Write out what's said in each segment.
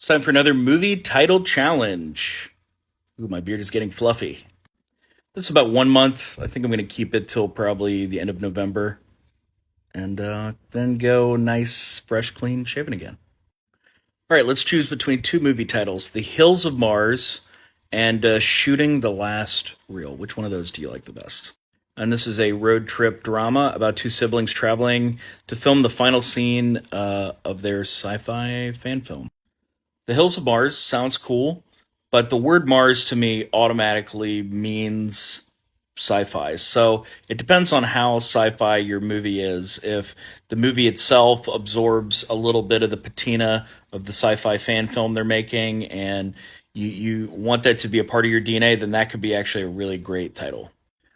It's time for another movie title challenge. Ooh, my beard is getting fluffy. This is about 1 month. I think I'm going to keep it till probably the end of November and then go nice, fresh, clean shaven again. All right, let's choose between two movie titles: The Hills of Mars and Shooting the Last Reel. Which one of those do you like the best? And this is a road trip drama about two siblings traveling to film the final scene of their sci fi fan film. The Hills of Mars sounds cool, but the word Mars to me automatically means sci-fi. So it depends on how sci-fi your movie is. If the movie itself absorbs a little bit of the patina of the sci-fi fan film they're making and you want that to be a part of your DNA, then that could be actually a really great title.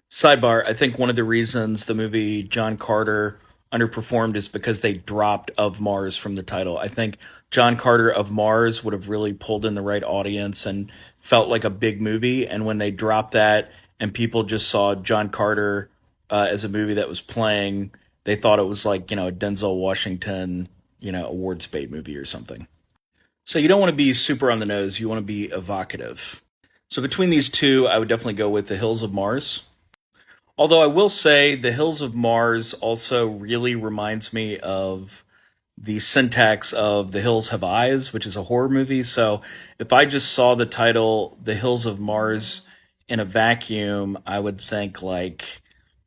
Sidebar, I think one of the reasons the movie John Carter underperformed is because they dropped Of Mars from the title. I think John Carter of Mars would have really pulled in the right audience and felt like a big movie. And when they dropped that and people just saw John Carter as a movie that was playing, they thought it was like, a Denzel Washington, awards bait movie or something. So you don't want to be super on the nose, you want to be evocative. So between these two, I would definitely go with The Hills of Mars. Although I will say, The Hills of Mars also really reminds me of the syntax of The Hills Have Eyes, which is a horror movie. So if I just saw the title The Hills of Mars in a vacuum, I would think like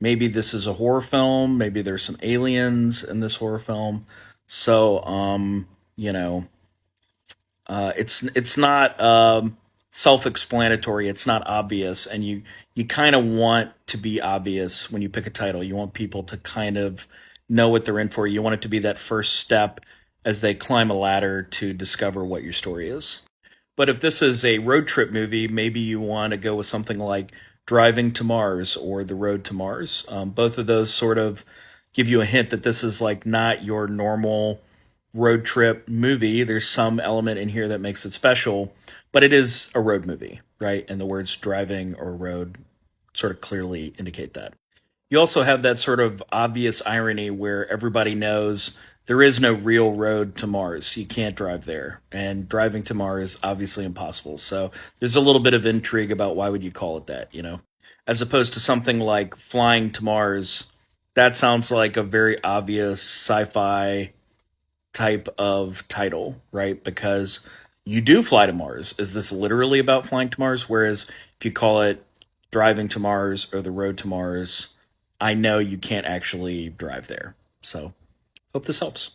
maybe this is a horror film, maybe there's some aliens in this horror film. So it's not self-explanatory. It's not obvious, and you kind of want to be obvious when you pick a title. You want people to kind of know what they're in for. You want it to be that first step as they climb a ladder to discover what your story is. But if this is a road trip movie, maybe you want to go with something like Driving to Mars or The Road to Mars. Both of those sort of give you a hint that this is like not your normal road trip movie. There's some element in here that makes it special, but it is a road movie, right? And the words driving or road sort of clearly indicate that. You also have that sort of obvious irony where everybody knows there is no real road to Mars. You can't drive there. And driving to Mars is obviously impossible. So there's a little bit of intrigue about why would you call it that. As opposed to something like Flying to Mars, that sounds like a very obvious sci-fi type of title, right? Because you do fly to Mars. Is this literally about flying to Mars? Whereas if you call it Driving to Mars or The Road to Mars, I know you can't actually drive there. So, hope this helps.